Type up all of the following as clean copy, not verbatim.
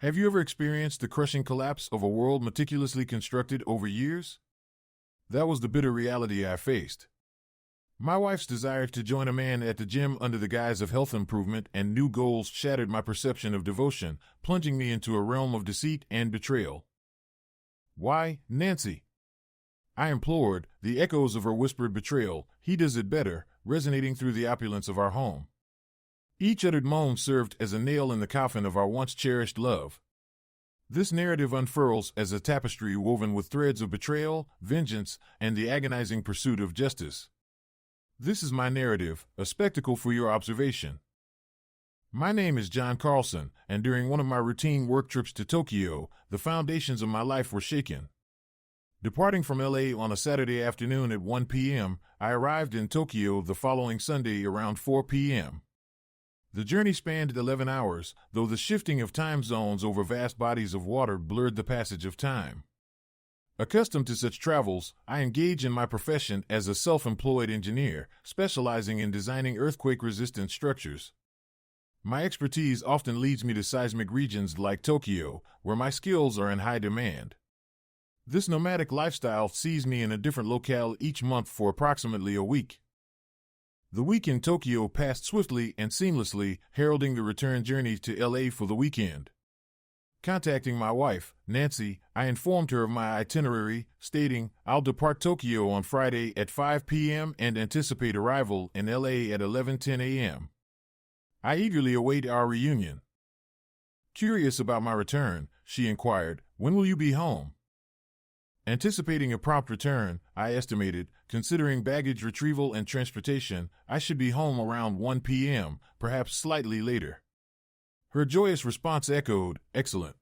Have you ever experienced the crushing collapse of a world meticulously constructed over years? That was the bitter reality I faced. My wife's desire to join a man at the gym under the guise of health improvement and new goals shattered my perception of devotion, plunging me into a realm of deceit and betrayal. "Why, Nancy?" I implored, the echoes of her whispered betrayal, "He does it better," resonating through the opulence of our home. Each uttered moan served as a nail in the coffin of our once-cherished love. This narrative unfurls as a tapestry woven with threads of betrayal, vengeance, and the agonizing pursuit of justice. This is my narrative, a spectacle for your observation. My name is John Carlson, and during one of my routine work trips to Tokyo, the foundations of my life were shaken. Departing from LA on a Saturday afternoon at 1 p.m., I arrived in Tokyo the following Sunday around 4 p.m. The journey spanned 11 hours, though the shifting of time zones over vast bodies of water blurred the passage of time. Accustomed to such travels, I engage in my profession as a self-employed engineer, specializing in designing earthquake-resistant structures. My expertise often leads me to seismic regions like Tokyo, where my skills are in high demand. This nomadic lifestyle sees me in a different locale each month for approximately a week. The week in Tokyo passed swiftly and seamlessly, heralding the return journey to LA for the weekend. Contacting my wife, Nancy, I informed her of my itinerary, stating, "I'll depart Tokyo on Friday at 5 p.m. and anticipate arrival in LA at 11:10 a.m. I eagerly await our reunion." Curious about my return, she inquired, "When will you be home?" Anticipating a prompt return, I estimated, considering baggage retrieval and transportation, I should be home around 1 p.m., perhaps slightly later. Her joyous response echoed, "Excellent.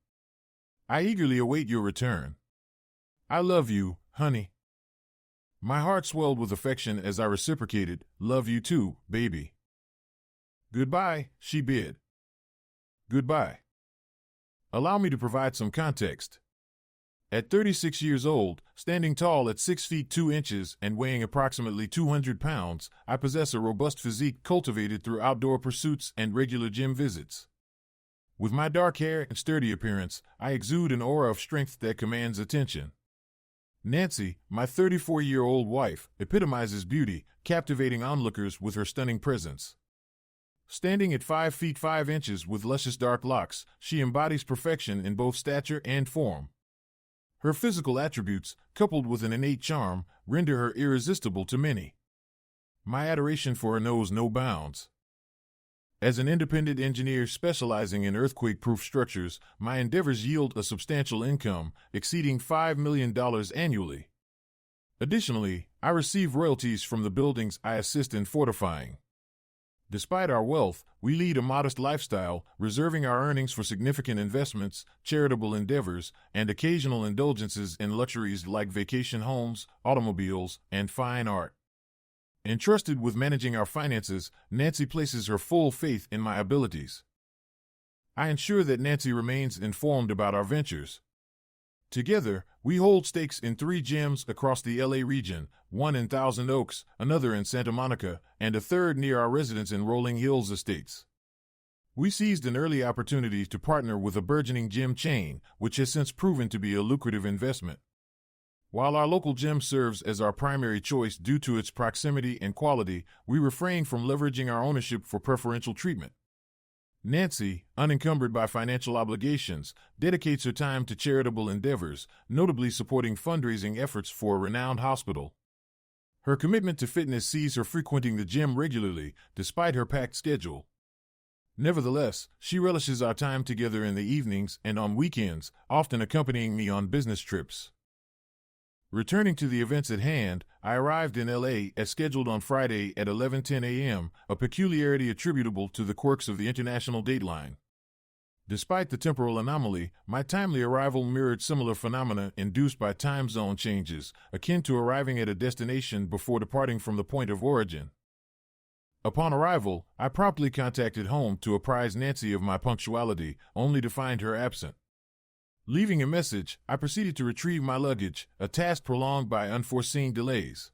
I eagerly await your return. I love you, honey." My heart swelled with affection as I reciprocated, "Love you too, baby." "Goodbye," she bid. "Goodbye." Allow me to provide some context. At 36 years old, standing tall at 6 feet 2 inches and weighing approximately 200 pounds, I possess a robust physique cultivated through outdoor pursuits and regular gym visits. With my dark hair and sturdy appearance, I exude an aura of strength that commands attention. Nancy, my 34-year-old wife, epitomizes beauty, captivating onlookers with her stunning presence. Standing at 5 feet 5 inches with luscious dark locks, she embodies perfection in both stature and form. Her physical attributes, coupled with an innate charm, render her irresistible to many. My adoration for her knows no bounds. As an independent engineer specializing in earthquake-proof structures, my endeavors yield a substantial income, exceeding $5 million annually. Additionally, I receive royalties from the buildings I assist in fortifying. Despite our wealth, we lead a modest lifestyle, reserving our earnings for significant investments, charitable endeavors, and occasional indulgences in luxuries like vacation homes, automobiles, and fine art. Entrusted with managing our finances, Nancy places her full faith in my abilities. I ensure that Nancy remains informed about our ventures. Together, we hold stakes in 3 gyms across the LA region, one in Thousand Oaks, another in Santa Monica, and a third near our residence in Rolling Hills Estates. We seized an early opportunity to partner with a burgeoning gym chain, which has since proven to be a lucrative investment. While our local gym serves as our primary choice due to its proximity and quality, we refrain from leveraging our ownership for preferential treatment. Nancy, unencumbered by financial obligations, dedicates her time to charitable endeavors, notably supporting fundraising efforts for a renowned hospital. Her commitment to fitness sees her frequenting the gym regularly, despite her packed schedule. Nevertheless, she relishes our time together in the evenings and on weekends, often accompanying me on business trips. Returning to the events at hand, I arrived in LA as scheduled on Friday at 11:10 a.m., a peculiarity attributable to the quirks of the international dateline. Despite the temporal anomaly, my timely arrival mirrored similar phenomena induced by time zone changes, akin to arriving at a destination before departing from the point of origin. Upon arrival, I promptly contacted home to apprise Nancy of my punctuality, only to find her absent. Leaving a message, I proceeded to retrieve my luggage, a task prolonged by unforeseen delays.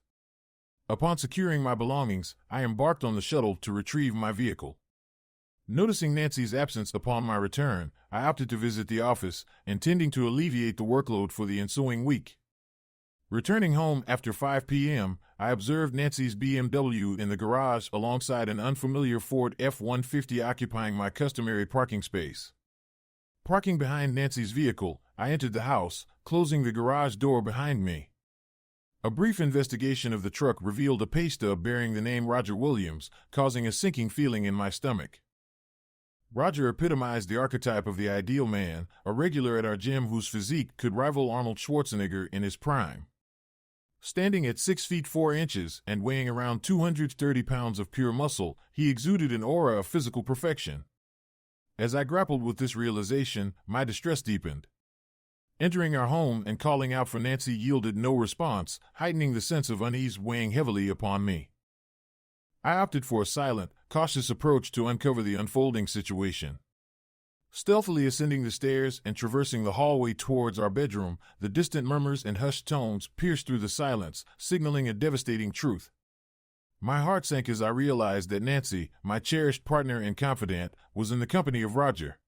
Upon securing my belongings, I embarked on the shuttle to retrieve my vehicle. Noticing Nancy's absence upon my return, I opted to visit the office, intending to alleviate the workload for the ensuing week. Returning home after 5 p.m., I observed Nancy's BMW in the garage alongside an unfamiliar Ford F-150 occupying my customary parking space. Parking behind Nancy's vehicle, I entered the house, closing the garage door behind me. A brief investigation of the truck revealed a pay stub bearing the name Roger Williams, causing a sinking feeling in my stomach. Roger epitomized the archetype of the ideal man, a regular at our gym whose physique could rival Arnold Schwarzenegger in his prime. Standing at 6 feet 4 inches and weighing around 230 pounds of pure muscle, he exuded an aura of physical perfection. As I grappled with this realization, my distress deepened. Entering our home and calling out for Nancy yielded no response, heightening the sense of unease weighing heavily upon me. I opted for a silent, cautious approach to uncover the unfolding situation. Stealthily ascending the stairs and traversing the hallway towards our bedroom, the distant murmurs and hushed tones pierced through the silence, signaling a devastating truth. My heart sank as I realized that Nancy, my cherished partner and confidant, was in the company of Roger.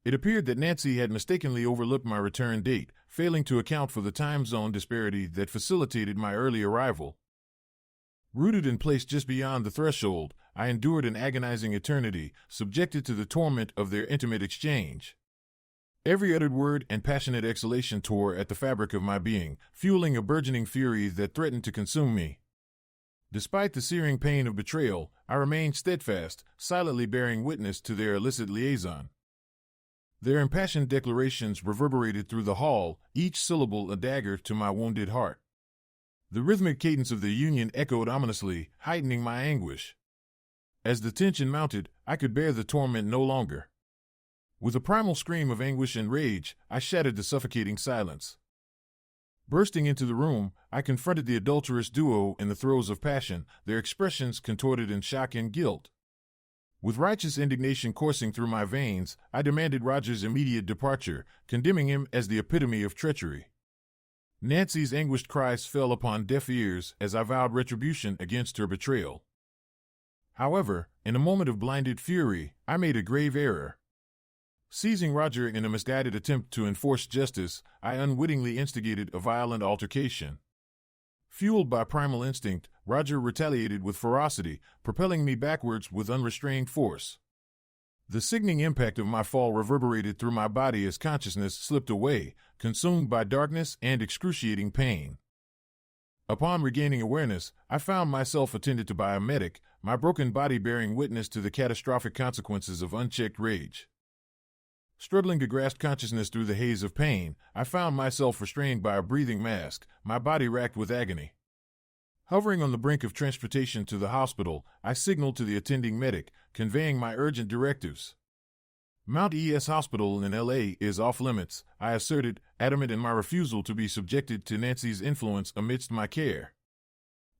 It appeared that Nancy had mistakenly overlooked my return date, failing to account for the time zone disparity that facilitated my early arrival. Rooted and placed just beyond the threshold, I endured an agonizing eternity, subjected to the torment of their intimate exchange. Every uttered word and passionate exhalation tore at the fabric of my being, fueling a burgeoning fury that threatened to consume me. Despite the searing pain of betrayal, I remained steadfast, silently bearing witness to their illicit liaison. Their impassioned declarations reverberated through the hall, each syllable a dagger to my wounded heart. The rhythmic cadence of their union echoed ominously, heightening my anguish. As the tension mounted, I could bear the torment no longer. With a primal scream of anguish and rage, I shattered the suffocating silence. Bursting into the room, I confronted the adulterous duo in the throes of passion, their expressions contorted in shock and guilt. With righteous indignation coursing through my veins, I demanded Roger's immediate departure, condemning him as the epitome of treachery. Nancy's anguished cries fell upon deaf ears as I vowed retribution against her betrayal. However, in a moment of blinded fury, I made a grave error. Seizing Roger in a misguided attempt to enforce justice, I unwittingly instigated a violent altercation. Fueled by primal instinct, Roger retaliated with ferocity, propelling me backwards with unrestrained force. The sickening impact of my fall reverberated through my body as consciousness slipped away, consumed by darkness and excruciating pain. Upon regaining awareness, I found myself attended to by a medic, my broken body bearing witness to the catastrophic consequences of unchecked rage. Struggling to grasp consciousness through the haze of pain, I found myself restrained by a breathing mask, my body racked with agony. Hovering on the brink of transportation to the hospital, I signaled to the attending medic, conveying my urgent directives. Mount E.S. Hospital in L.A. is off limits, I asserted, adamant in my refusal to be subjected to Nancy's influence amidst my care.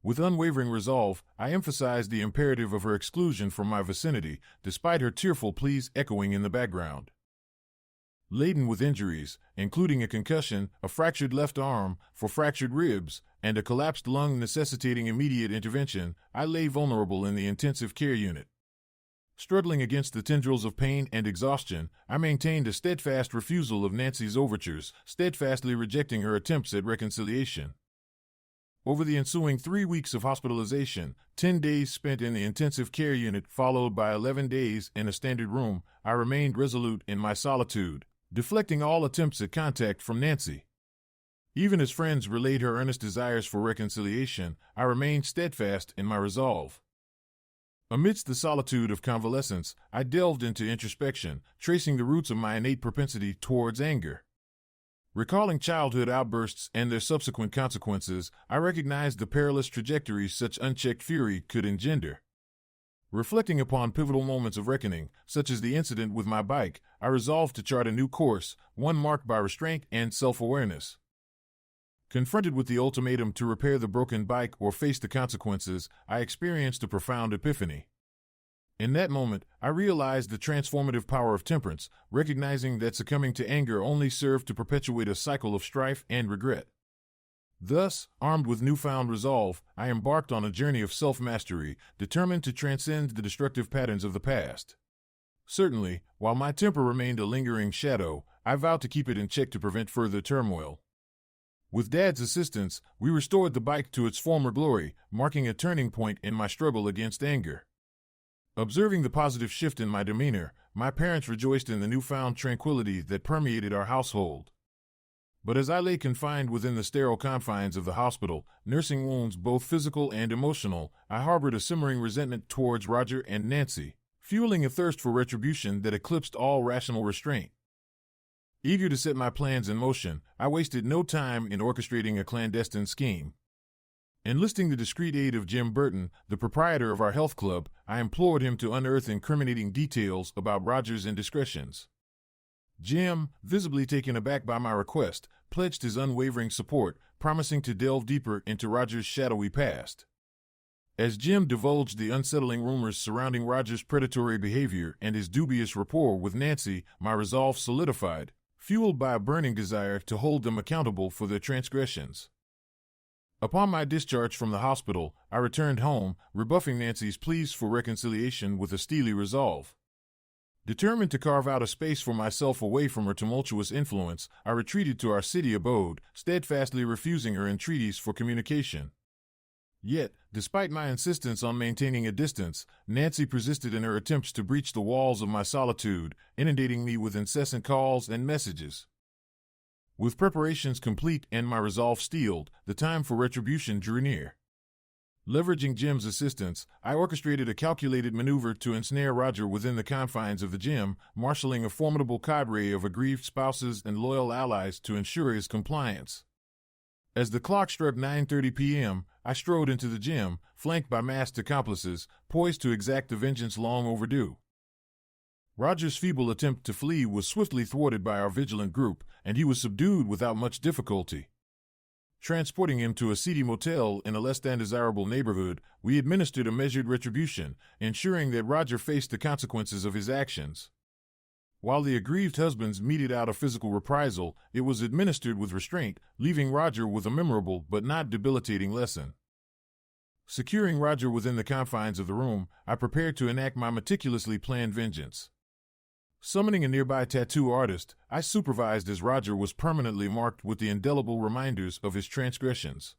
With unwavering resolve, I emphasized the imperative of her exclusion from my vicinity, despite her tearful pleas echoing in the background. Laden with injuries, including a concussion, a fractured left arm, 4 fractured ribs, and a collapsed lung necessitating immediate intervention, I lay vulnerable in the intensive care unit. Struggling against the tendrils of pain and exhaustion, I maintained a steadfast refusal of Nancy's overtures, steadfastly rejecting her attempts at reconciliation. Over the ensuing 3 weeks of hospitalization, 10 days spent in the intensive care unit followed by 11 days in a standard room, I remained resolute in my solitude, deflecting all attempts at contact from Nancy. Even as friends relayed her earnest desires for reconciliation, I remained steadfast in my resolve. Amidst the solitude of convalescence, I delved into introspection, tracing the roots of my innate propensity towards anger. Recalling childhood outbursts and their subsequent consequences, I recognized the perilous trajectories such unchecked fury could engender. Reflecting upon pivotal moments of reckoning, such as the incident with my bike, I resolved to chart a new course, one marked by restraint and self-awareness. Confronted with the ultimatum to repair the broken bike or face the consequences, I experienced a profound epiphany. In that moment, I realized the transformative power of temperance, recognizing that succumbing to anger only served to perpetuate a cycle of strife and regret. Thus, armed with newfound resolve, I embarked on a journey of self-mastery, determined to transcend the destructive patterns of the past. Certainly, while my temper remained a lingering shadow, I vowed to keep it in check to prevent further turmoil. With Dad's assistance, we restored the bike to its former glory, marking a turning point in my struggle against anger. Observing the positive shift in my demeanor, my parents rejoiced in the newfound tranquility that permeated our household. But as I lay confined within the sterile confines of the hospital, nursing wounds both physical and emotional, I harbored a simmering resentment towards Roger and Nancy, fueling a thirst for retribution that eclipsed all rational restraint. Eager to set my plans in motion, I wasted no time in orchestrating a clandestine scheme. Enlisting the discreet aid of Jim Burton, the proprietor of our health club, I implored him to unearth incriminating details about Roger's indiscretions. Jim, visibly taken aback by my request, pledged his unwavering support, promising to delve deeper into Roger's shadowy past. As Jim divulged the unsettling rumors surrounding Roger's predatory behavior and his dubious rapport with Nancy, my resolve solidified, fueled by a burning desire to hold them accountable for their transgressions. Upon my discharge from the hospital, I returned home, rebuffing Nancy's pleas for reconciliation with a steely resolve. Determined to carve out a space for myself away from her tumultuous influence, I retreated to our city abode, steadfastly refusing her entreaties for communication. Yet, despite my insistence on maintaining a distance, Nancy persisted in her attempts to breach the walls of my solitude, inundating me with incessant calls and messages. With preparations complete and my resolve steeled, the time for retribution drew near. Leveraging Jim's assistance, I orchestrated a calculated maneuver to ensnare Roger within the confines of the gym, marshaling a formidable cadre of aggrieved spouses and loyal allies to ensure his compliance. As the clock struck 9:30 p.m., I strode into the gym, flanked by masked accomplices, poised to exact the vengeance long overdue. Roger's feeble attempt to flee was swiftly thwarted by our vigilant group, and he was subdued without much difficulty. Transporting him to a seedy motel in a less than desirable neighborhood, we administered a measured retribution, ensuring that Roger faced the consequences of his actions. While the aggrieved husbands meted out a physical reprisal, it was administered with restraint, leaving Roger with a memorable but not debilitating lesson. Securing Roger within the confines of the room, I prepared to enact my meticulously planned vengeance. Summoning a nearby tattoo artist, I supervised as Roger was permanently marked with the indelible reminders of his transgressions.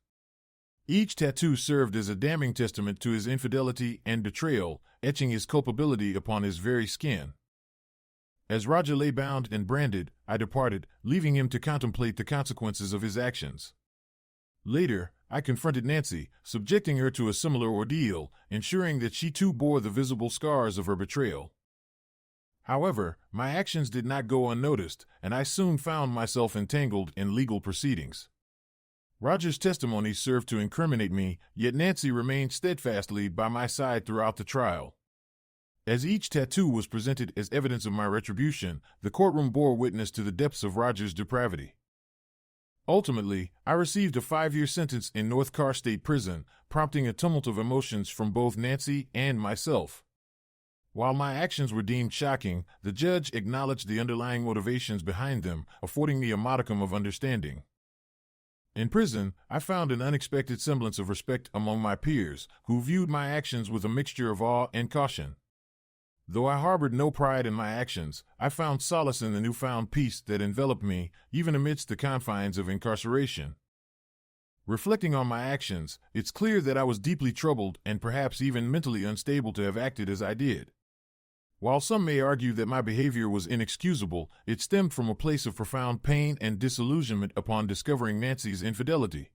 Each tattoo served as a damning testament to his infidelity and betrayal, etching his culpability upon his very skin. As Roger lay bound and branded, I departed, leaving him to contemplate the consequences of his actions. Later, I confronted Nancy, subjecting her to a similar ordeal, ensuring that she too bore the visible scars of her betrayal. However, my actions did not go unnoticed, and I soon found myself entangled in legal proceedings. Roger's testimony served to incriminate me, yet Nancy remained steadfastly by my side throughout the trial. As each tattoo was presented as evidence of my retribution, the courtroom bore witness to the depths of Roger's depravity. Ultimately, I received a 5-year sentence in North Carr State Prison, prompting a tumult of emotions from both Nancy and myself. While my actions were deemed shocking, the judge acknowledged the underlying motivations behind them, affording me a modicum of understanding. In prison, I found an unexpected semblance of respect among my peers, who viewed my actions with a mixture of awe and caution. Though I harbored no pride in my actions, I found solace in the newfound peace that enveloped me, even amidst the confines of incarceration. Reflecting on my actions, it's clear that I was deeply troubled and perhaps even mentally unstable to have acted as I did. While some may argue that my behavior was inexcusable, it stemmed from a place of profound pain and disillusionment upon discovering Nancy's infidelity.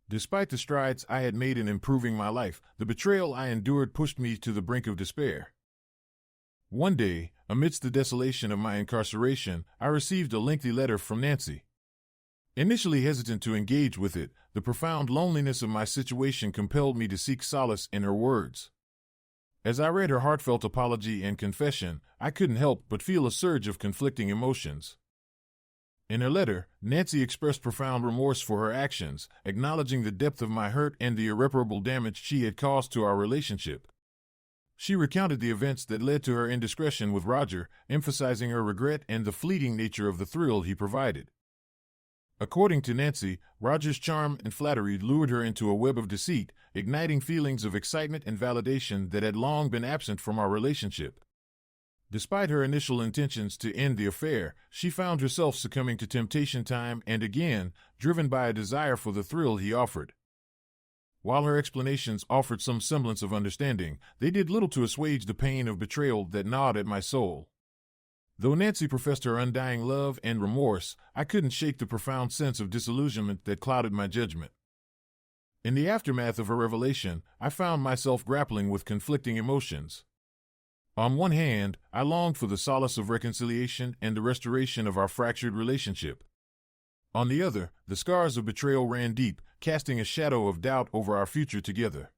Despite the strides I had made in improving my life, the betrayal I endured pushed me to the brink of despair. One day, amidst the desolation of my incarceration, I received a lengthy letter from Nancy. Initially hesitant to engage with it, the profound loneliness of my situation compelled me to seek solace in her words. As I read her heartfelt apology and confession, I couldn't help but feel a surge of conflicting emotions. In her letter, Nancy expressed profound remorse for her actions, acknowledging the depth of my hurt and the irreparable damage she had caused to our relationship. She recounted the events that led to her indiscretion with Roger, emphasizing her regret and the fleeting nature of the thrill he provided. According to Nancy, Roger's charm and flattery lured her into a web of deceit, igniting feelings of excitement and validation that had long been absent from our relationship. Despite her initial intentions to end the affair, she found herself succumbing to temptation time and again, driven by a desire for the thrill he offered. While her explanations offered some semblance of understanding, they did little to assuage the pain of betrayal that gnawed at my soul. Though Nancy professed her undying love and remorse, I couldn't shake the profound sense of disillusionment that clouded my judgment. In the aftermath of her revelation, I found myself grappling with conflicting emotions. On one hand, I longed for the solace of reconciliation and the restoration of our fractured relationship. On the other, the scars of betrayal ran deep, casting a shadow of doubt over our future together.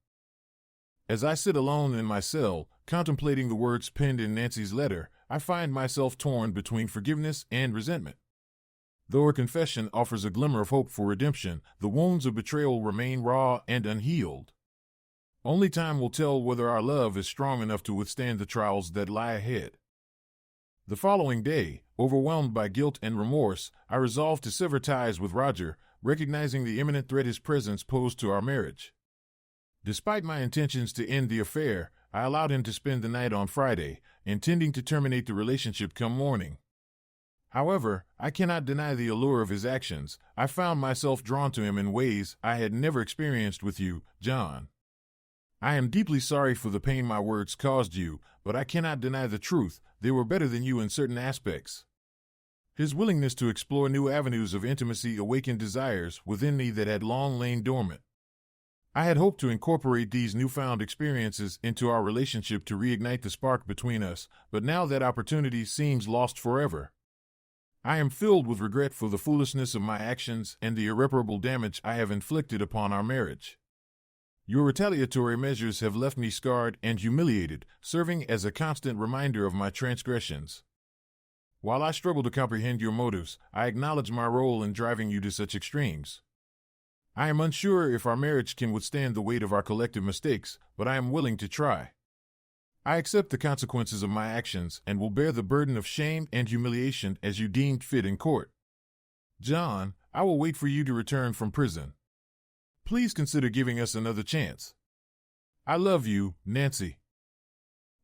As I sit alone in my cell, contemplating the words penned in Nancy's letter, I find myself torn between forgiveness and resentment. Though her confession offers a glimmer of hope for redemption, the wounds of betrayal remain raw and unhealed. Only time will tell whether our love is strong enough to withstand the trials that lie ahead. The following day, overwhelmed by guilt and remorse, I resolved to sever ties with Roger, recognizing the imminent threat his presence posed to our marriage. Despite my intentions to end the affair, I allowed him to spend the night on Friday, intending to terminate the relationship come morning. However, I cannot deny the allure of his actions. I found myself drawn to him in ways I had never experienced with you, John. I am deeply sorry for the pain my words caused you, but I cannot deny the truth. They were better than you in certain aspects. His willingness to explore new avenues of intimacy awakened desires within me that had long lain dormant. I had hoped to incorporate these newfound experiences into our relationship to reignite the spark between us, but now that opportunity seems lost forever. I am filled with regret for the foolishness of my actions and the irreparable damage I have inflicted upon our marriage. Your retaliatory measures have left me scarred and humiliated, serving as a constant reminder of my transgressions. While I struggle to comprehend your motives, I acknowledge my role in driving you to such extremes. I am unsure if our marriage can withstand the weight of our collective mistakes, but I am willing to try. I accept the consequences of my actions and will bear the burden of shame and humiliation as you deemed fit in court. John, I will wait for you to return from prison. Please consider giving us another chance. I love you, Nancy.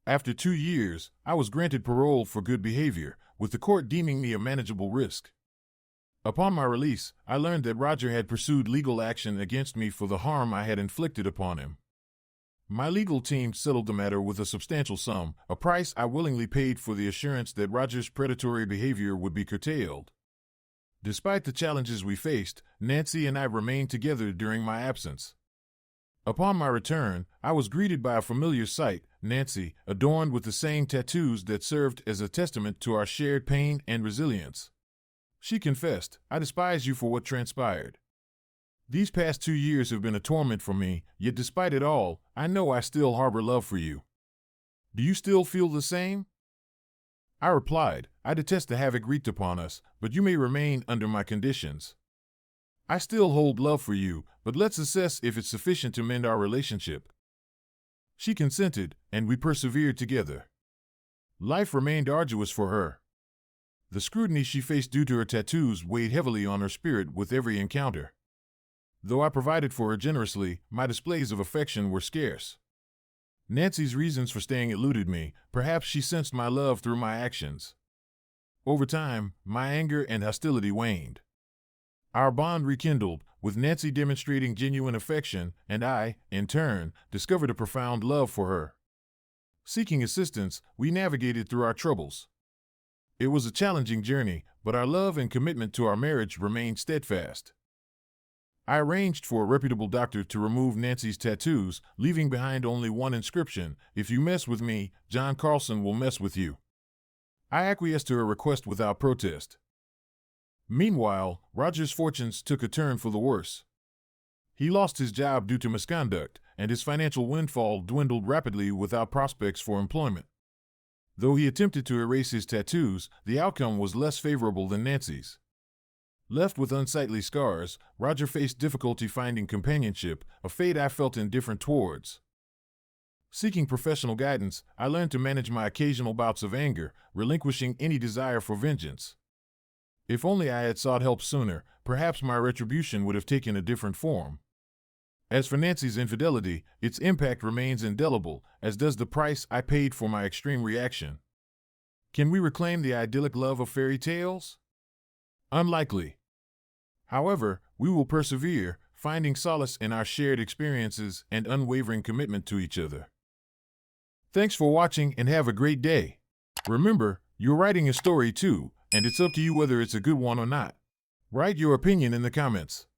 After 2 years, I was granted parole for good behavior, with the court deeming me a manageable risk. Upon my release, I learned that Roger had pursued legal action against me for the harm I had inflicted upon him. My legal team settled the matter with a substantial sum, a price I willingly paid for the assurance that Roger's predatory behavior would be curtailed. Despite the challenges we faced, Nancy and I remained together during my absence. Upon my return, I was greeted by a familiar sight, Nancy, adorned with the same tattoos that served as a testament to our shared pain and resilience. She confessed, "I despise you for what transpired. These past 2 years have been a torment for me, yet despite it all, I know I still harbor love for you. Do you still feel the same?" I replied, "I detest the havoc wreaked upon us, but you may remain under my conditions. I still hold love for you, but let's assess if it's sufficient to mend our relationship." She consented, and we persevered together. Life remained arduous for her. The scrutiny she faced due to her tattoos weighed heavily on her spirit with every encounter. Though I provided for her generously, my displays of affection were scarce. Nancy's reasons for staying eluded me. Perhaps she sensed my love through my actions. Over time, my anger and hostility waned. Our bond rekindled, with Nancy demonstrating genuine affection, and I, in turn, discovered a profound love for her. Seeking assistance, we navigated through our troubles. It was a challenging journey, but our love and commitment to our marriage remained steadfast. I arranged for a reputable doctor to remove Nancy's tattoos, leaving behind only one inscription: "If you mess with me, John Carlson will mess with you." I acquiesced to her request without protest. Meanwhile, Roger's fortunes took a turn for the worse. He lost his job due to misconduct, and his financial windfall dwindled rapidly without prospects for employment. Though he attempted to erase his tattoos, the outcome was less favorable than Nancy's. Left with unsightly scars, Roger faced difficulty finding companionship, a fate I felt indifferent towards. Seeking professional guidance, I learned to manage my occasional bouts of anger, relinquishing any desire for vengeance. If only I had sought help sooner, perhaps my retribution would have taken a different form. As for Nancy's infidelity, its impact remains indelible, as does the price I paid for my extreme reaction. Can we reclaim the idyllic love of fairy tales? Unlikely. However, we will persevere, finding solace in our shared experiences and unwavering commitment to each other. Thanks for watching and have a great day. Remember, you're writing a story too, and it's up to you whether it's a good one or not. Write your opinion in the comments.